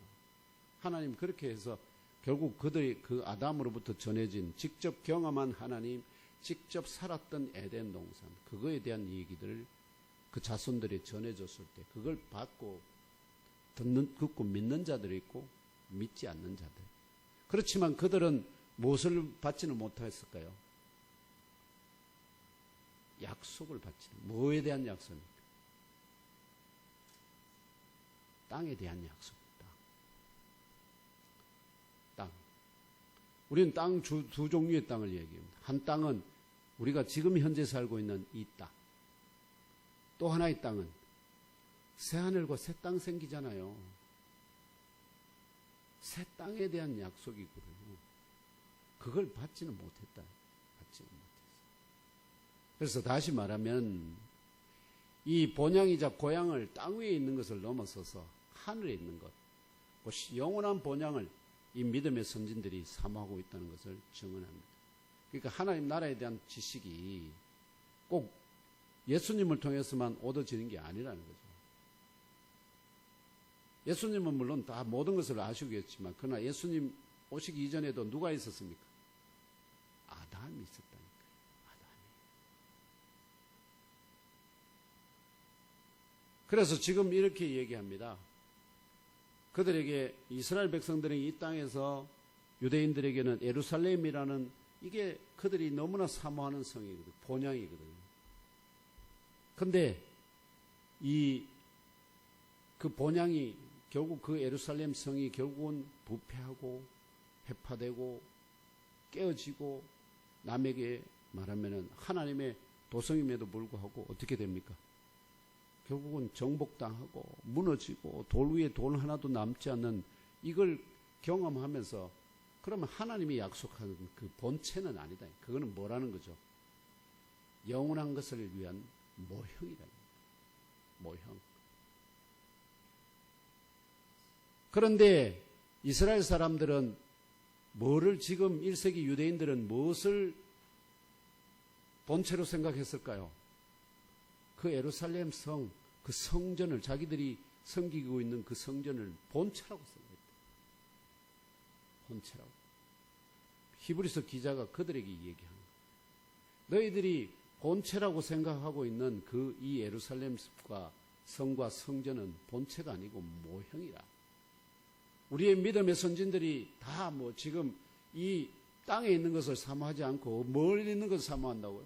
하나님 그렇게 해서 결국 그들이 그 아담으로부터 전해진 직접 경험한 하나님, 직접 살았던 에덴 동산, 그거에 대한 얘기들을 그 자손들이 전해줬을 때 그걸 받고 듣고 믿는 자들이 있고 믿지 않는 자들. 그렇지만 그들은 무엇을 받지는 못했을까요? 약속을 받지는. 뭐에 대한 약속입니까? 땅에 대한 약속입니다. 땅. 우리는 땅 두 종류의 땅을 얘기합니다. 한 땅은 우리가 지금 현재 살고 있는 이 땅. 또 하나의 땅은 새하늘과 새 땅 생기잖아요. 새 땅에 대한 약속이거든요. 그걸 받지는 못했다. 받지는 못했어요. 그래서 다시 말하면 이 본향이자 고향을 땅 위에 있는 것을 넘어서서 하늘에 있는 것, 영원한 본향을 이 믿음의 선진들이 사모하고 있다는 것을 증언합니다. 그러니까 하나님 나라에 대한 지식이 꼭 예수님을 통해서만 얻어지는 게 아니라는 거죠. 예수님은 물론 다 모든 것을 아시겠지만 그러나 예수님 오시기 이전에도 누가 있었습니까? 아담이 있었다니까요. 아담이. 그래서 지금 이렇게 얘기합니다. 그들에게 이스라엘 백성들이 이 땅에서 유대인들에게는 예루살렘이라는 이게 그들이 너무나 사모하는 성이거든요. 본향이거든요. 근데 그 본향이 결국 그 예루살렘 성이 결국은 부패하고 회파되고 깨어지고 남에게 말하면은 하나님의 도성임에도 불구하고 어떻게 됩니까? 결국은 정복당하고 무너지고 돌 위에 돌 하나도 남지 않는 이걸 경험하면서 그러면 하나님이 약속하는 그 본체는 아니다. 그거는 뭐라는 거죠? 영원한 것을 위한 모형이다. 모형. 그런데 이스라엘 사람들은 뭐를 지금 1세기 유대인들은 무엇을 본체로 생각했을까요? 그 예루살렘 성, 그 성전을 자기들이 섬기고 있는 그 성전을 본체라고 생각했다. 본체라고. 히브리서 기자가 그들에게 얘기하는 거예요. 너희들이 본체라고 생각하고 있는 그 이 예루살렘과 성과 성전은 본체가 아니고 모형이라. 우리의 믿음의 선진들이 다 뭐 지금 이 땅에 있는 것을 사모하지 않고 멀리 있는 것을 사모한다고요.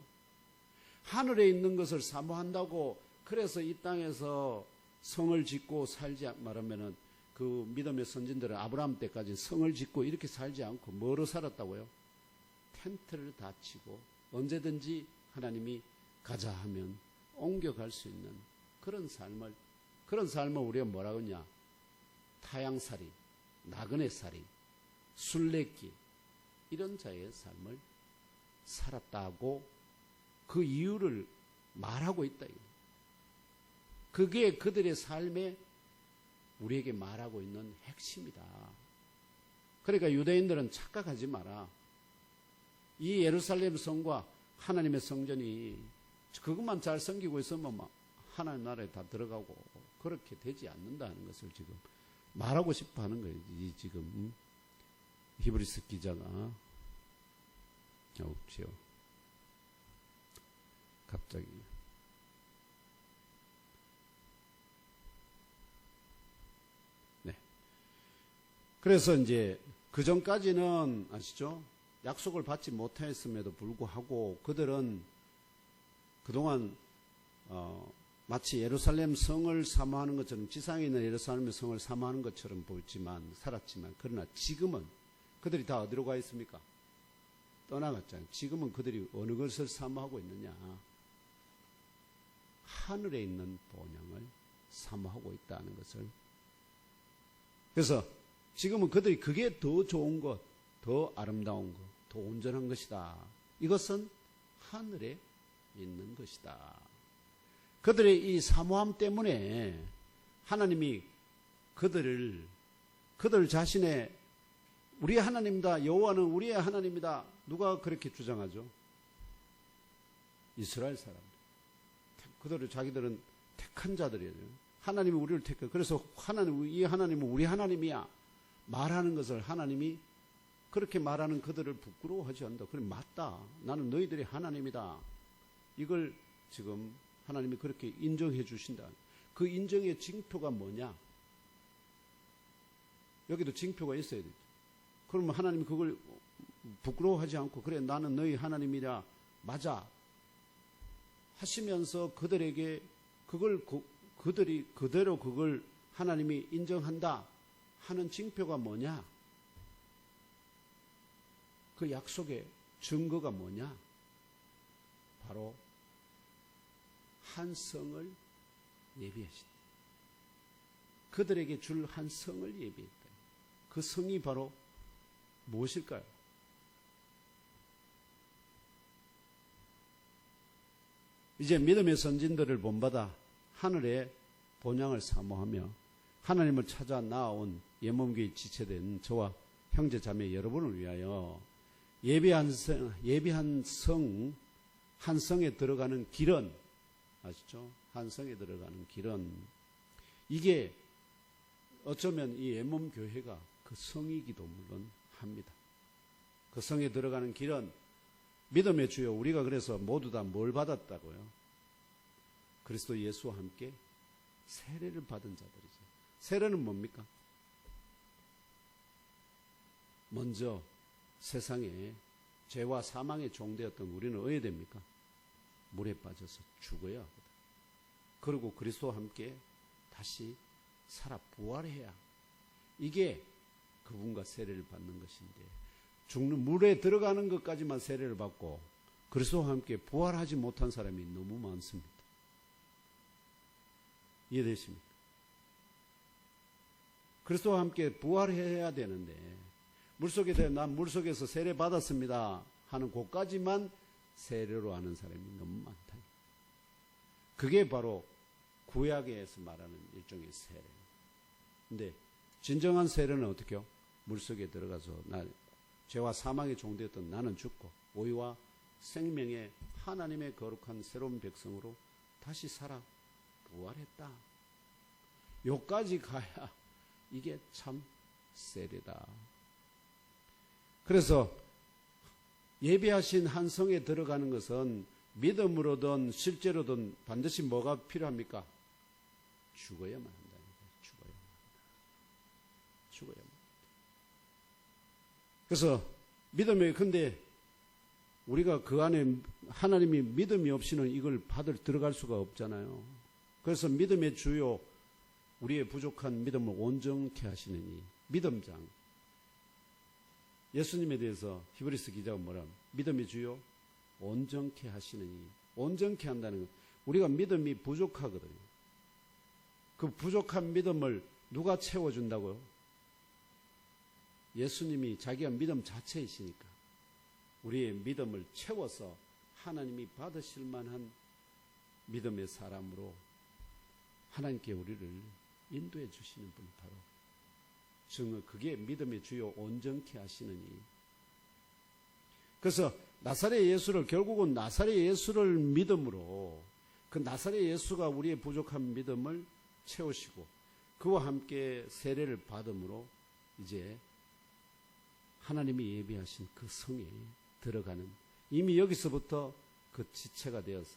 하늘에 있는 것을 사모한다고 그래서 이 땅에서 성을 짓고 살지 말하면은 그 믿음의 선진들은 아브라함 때까지 성을 짓고 이렇게 살지 않고 뭐로 살았다고요? 텐트를 다 치고 언제든지 하나님이 가자 하면 옮겨갈 수 있는 그런 삶을 우리가 뭐라고 하냐? 타향살이, 나그네살이, 순례길, 이런 자의 삶을 살았다고 그 이유를 말하고 있다. 그게 그들의 삶에 우리에게 말하고 있는 핵심이다. 그러니까 유대인들은 착각하지 마라. 이 예루살렘 성과 하나님의 성전이 그것만 잘 섬기고 있으면 하나님 나라에 다 들어가고 그렇게 되지 않는다는 것을 지금 말하고 싶어 하는 거예요. 이 지금 히브리서 기자가 없지요. 갑자기. 네. 그래서 이제 그 전까지는 아시죠? 약속을 받지 못했음에도 불구하고 그들은 그동안 마치 예루살렘 성을 사모하는 것처럼 지상에 있는 예루살렘 성을 사모하는 것처럼 보였지만 살았지만 그러나 지금은 그들이 다 어디로 가 있습니까? 떠나갔잖아요. 지금은 그들이 어느 것을 사모하고 있느냐? 하늘에 있는 본향을 사모하고 있다는 것을. 그래서 지금은 그들이 그게 더 좋은 것, 더 아름다운 것, 더 온전한 것이다. 이것은 하늘에 있는 것이다. 그들의 이 사모함 때문에 하나님이 그들 자신의 우리의 하나님이다. 여호와는 우리의 하나님이다. 누가 그렇게 주장하죠? 이스라엘 사람들. 그들을 자기들은 택한 자들이에요. 하나님이 우리를 택해. 그래서 이 하나님은 우리 하나님이야. 말하는 것을 하나님이 그렇게 말하는 그들을 부끄러워하지 않는다. 그래 맞다. 나는 너희들의 하나님이다. 이걸 지금 하나님이 그렇게 인정해 주신다. 그 인정의 징표가 뭐냐? 여기도 징표가 있어야 되죠. 그러면 하나님이 그걸 부끄러워하지 않고 그래 나는 너희 하나님이라 맞아 하시면서 그들에게 그들이 그대로 그걸 하나님이 인정한다 하는 징표가 뭐냐? 그 약속의 증거가 뭐냐? 바로 한 성을 예비하신다. 그들에게 줄 한 성을 예비했다. 그 성이 바로 무엇일까요? 이제 믿음의 선진들을 본받아 하늘의 본향을 사모하며 하나님을 찾아 나아온 예몸교회 지체된 저와 형제 자매 여러분을 위하여 예비한 성, 한 성에 들어가는 길은 아시죠? 한 성에 들어가는 길은 이게 어쩌면 이 예몸교회가 그 성이기도 물론 합니다. 그 성에 들어가는 길은 믿음의 주요 우리가 그래서 모두 다 뭘 받았다고요? 그리스도 예수와 함께 세례를 받은 자들이죠. 세례는 뭡니까? 먼저 세상에 죄와 사망에 종되었던 우리는 어떻게 됩니까? 물에 빠져서 죽어야 하거든. 그리고 그리스도와 함께 다시 살아 부활해야 이게 그분과 세례를 받는 것인데 죽는 물에 들어가는 것까지만 세례를 받고 그리스도와 함께 부활하지 못한 사람이 너무 많습니다. 이해되십니까? 그리스도와 함께 부활해야 되는데 난 물속에서 세례 받았습니다 하는 곳까지만 세례로 하는 사람이 너무 많다. 그게 바로 구약에서 말하는 일종의 세례. 근데 진정한 세례는 어떻게요? 물속에 들어가서 죄와 사망에 종되었던 나는 죽고 오히려 생명의 하나님의 거룩한 새로운 백성으로 다시 살아 부활했다. 요까지 가야 이게 참 세례다. 그래서 예비하신 한 성에 들어가는 것은 믿음으로든 실제로든 반드시 뭐가 필요합니까? 죽어야만 한다는 거예요. 죽어야만. 그래서 믿음이 근데 우리가 그 안에 하나님이 믿음이 없이는 이걸 들어갈 수가 없잖아요. 그래서 믿음의 주요 우리의 부족한 믿음을 온전케 하시는 이 믿음장. 예수님에 대해서 히브리서 기자가 뭐라 믿음의 주요 온전케 하시는 이 온전케 한다는 것. 우리가 믿음이 부족하거든요. 그 부족한 믿음을 누가 채워준다고요? 예수님이 자기가 믿음 자체이시니까 우리의 믿음을 채워서 하나님이 받으실 만한 믿음의 사람으로 하나님께 우리를 인도해 주시는 분이 바로 정말 그게 믿음의 주요 온전케 하시느니. 그래서 나사렛 예수를 결국은 나사렛 예수를 믿음으로 그 나사렛 예수가 우리의 부족한 믿음을 채우시고 그와 함께 세례를 받음으로 이제 하나님이 예비하신 그 성에 들어가는, 이미 여기서부터 그 지체가 되어서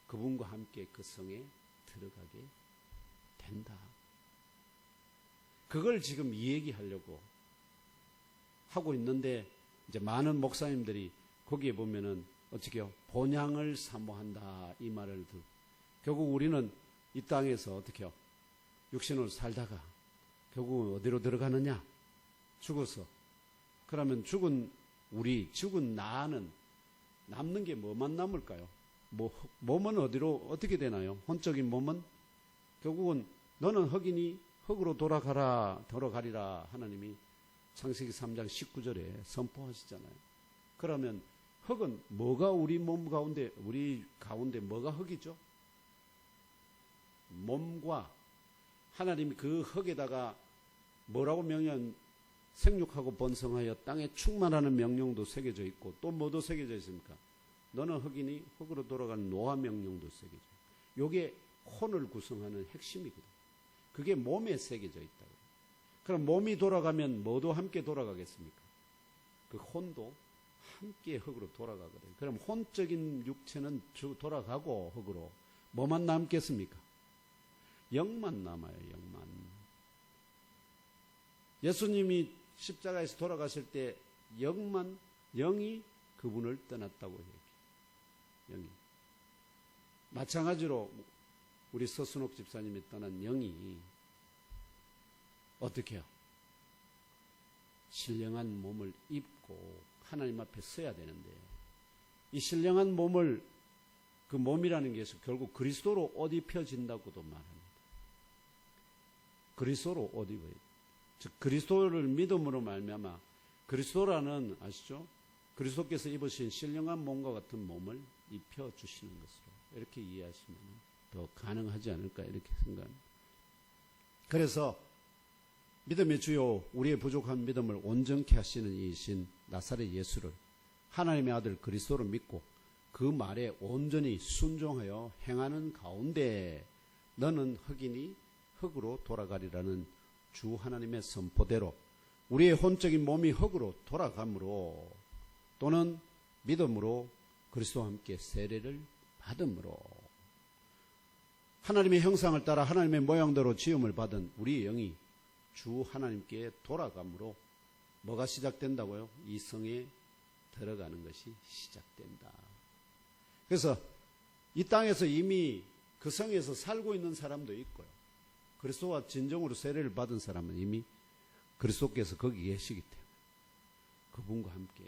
그분과 함께 그 성에 들어가게 된다. 그걸 지금 이 얘기하려고 하고 있는데, 이제 많은 목사님들이 거기에 보면은 어떻게요? 본향을 사모한다 이 말을 듣고, 결국 우리는 이 땅에서 어떻게요? 육신으로 살다가 결국은 어디로 들어가느냐? 죽어서. 그러면 죽은 나는 남는 게 뭐만 남을까요? 몸은 어디로 어떻게 되나요? 혼적인 몸은 결국은 너는 흑이니 흑으로 돌아가리라 하나님이 창세기 3장 19절에 선포하시잖아요. 그러면 흑은 뭐가 우리 가운데 뭐가 흑이죠? 몸과 하나님이 그 흑에다가 뭐라고 명령, 생육하고 번성하여 땅에 충만하는 명령도 새겨져 있고, 또 뭐도 새겨져 있습니까? 너는 흑이니 흑으로 돌아가는 노아 명령도 새겨져 있고, 요게 혼을 구성하는 핵심이거든. 그게 몸에 새겨져 있다고. 그럼 몸이 돌아가면 뭐도 함께 돌아가겠습니까? 그 혼도 함께 흑으로 돌아가거든. 그럼 혼적인 육체는 돌아가고 흑으로 뭐만 남겠습니까? 영만 남아요. 영만. 예수님이 십자가에서 돌아가실 때 영이 그분을 떠났다고 얘기해요. 영이. 마찬가지로 우리 서순옥 집사님이 떠난 영이 어떻게 해요? 신령한 몸을 입고 하나님 앞에 서야 되는데, 이 신령한 몸을, 그 몸이라는 게 결국 그리스도로 옷 입혀진다고도 말합니다. 그리스도로 옷 입어요. 즉 그리스도를 믿음으로 말미암아, 그리스도라는 아시죠? 그리스도께서 입으신 신령한 몸과 같은 몸을 입혀주시는 것으로 이렇게 이해하시면 더 가능하지 않을까 이렇게 생각합니다. 그래서 믿음의 주요 우리의 부족한 믿음을 온전케 하시는 이신 나사렛 예수를, 하나님의 아들 그리스도를 믿고 그 말에 온전히 순종하여 행하는 가운데 너는 흑이니 흑으로 돌아가리라는 주 하나님의 선포대로 우리의 혼적인 몸이 흑으로 돌아가므로, 또는 믿음으로 그리스도와 함께 세례를 받음으로, 하나님의 형상을 따라 하나님의 모양대로 지음을 받은 우리의 영이 주 하나님께 돌아가므로 뭐가 시작된다고요? 이 성에 들어가는 것이 시작된다. 그래서 이 땅에서 이미 그 성에서 살고 있는 사람도 있고요. 그리스도와 진정으로 세례를 받은 사람은 이미 그리스도께서 거기 계시기 때문에 그분과 함께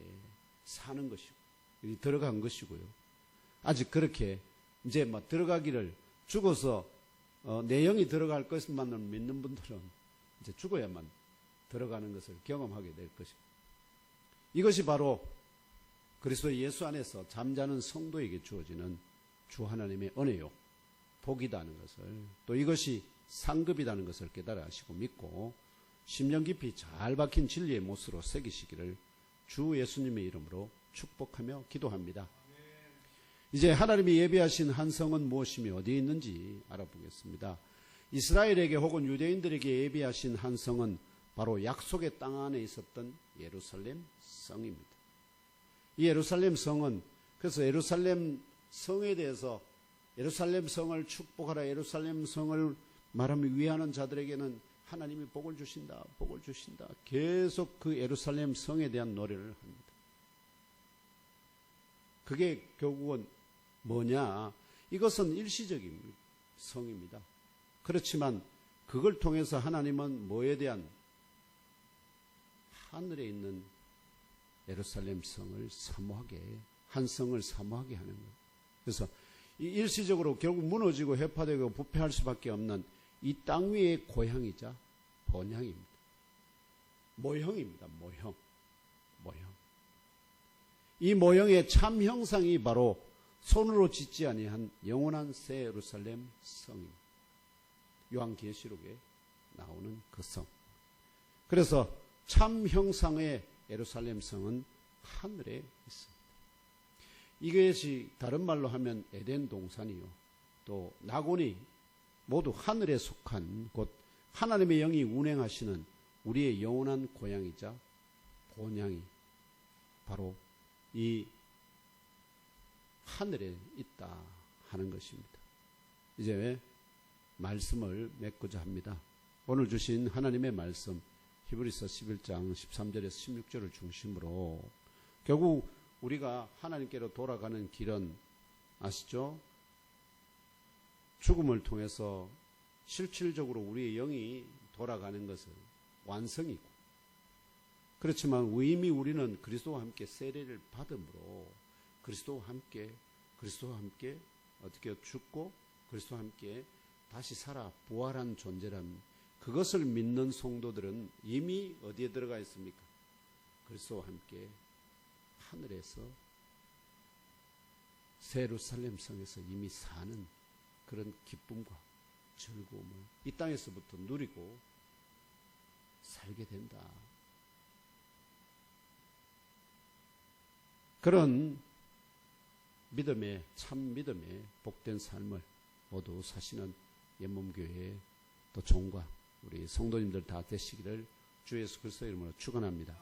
사는 것이고 들어간 것이고요. 아직 그렇게 이제 막 들어가기를, 죽어서 내 영이 들어갈 것만을 믿는 분들은 이제 죽어야만 들어가는 것을 경험하게 될 것이고, 이것이 바로 그리스도 예수 안에서 잠자는 성도에게 주어지는 주 하나님의 은혜요, 복이다는 것을, 또 이것이 상급이라는 것을 깨달아 하시고 믿고 심령 깊이 잘 박힌 진리의 못으로 새기시기를 주 예수님의 이름으로 축복하며 기도합니다. 이제 하나님이 예비하신 한 성은 무엇이며 어디에 있는지 알아보겠습니다. 이스라엘에게 혹은 유대인들에게 예비하신 한 성은 바로 약속의 땅 안에 있었던 예루살렘 성입니다. 이 예루살렘 성은, 그래서 예루살렘 성에 대해서 예루살렘 성을 축복하라, 예루살렘 성을 말하며 위하는 자들에게는 하나님이 복을 주신다, 복을 주신다. 계속 그 예루살렘 성에 대한 노래를 합니다. 그게 결국은 뭐냐? 이것은 일시적인 성입니다. 그렇지만 그걸 통해서 하나님은 뭐에 대한, 하늘에 있는 예루살렘 성을 사모하게, 한 성을 사모하게 하는 거예요. 그래서 이 일시적으로 결국 무너지고 해파되고 부패할 수밖에 없는 이 땅 위의 고향이자 본향입니다. 모형입니다. 모형. 이 모형의 참 형상이 바로 손으로 짓지 아니한 영원한 새 예루살렘 성입니다. 요한계시록에 나오는 그 성. 그래서 참 형상의 예루살렘 성은 하늘에 있습니다. 이것이 다른 말로 하면 에덴 동산이요, 또 낙원이 모두 하늘에 속한 곳, 하나님의 영이 운행하시는 우리의 영원한 고향이자 본향이 바로 이 하늘에 있다 하는 것입니다. 이제 말씀을 맺고자 합니다. 오늘 주신 하나님의 말씀, 히브리서 11장 13절에서 16절을 중심으로 결국 우리가 하나님께로 돌아가는 길은 아시죠? 죽음을 통해서 실질적으로 우리의 영이 돌아가는 것은 완성이고, 그렇지만 이미 우리는 그리스도와 함께 세례를 받음으로 그리스도와 함께 어떻게 죽고 그리스도와 함께 다시 살아 부활한 존재랍니다. 그것을 믿는 성도들은 이미 어디에 들어가 있습니까? 그리스도와 함께 하늘에서 새 예루살렘 성에서 이미 사는 그런 기쁨과 즐거움을 이 땅에서부터 누리고 살게 된다. 그런 믿음의, 참 믿음의 복된 삶을 모두 사시는 옛몸교회의 또 종과 우리 성도님들 다 되시기를 주 예수 그리스도의 이름으로 축원합니다.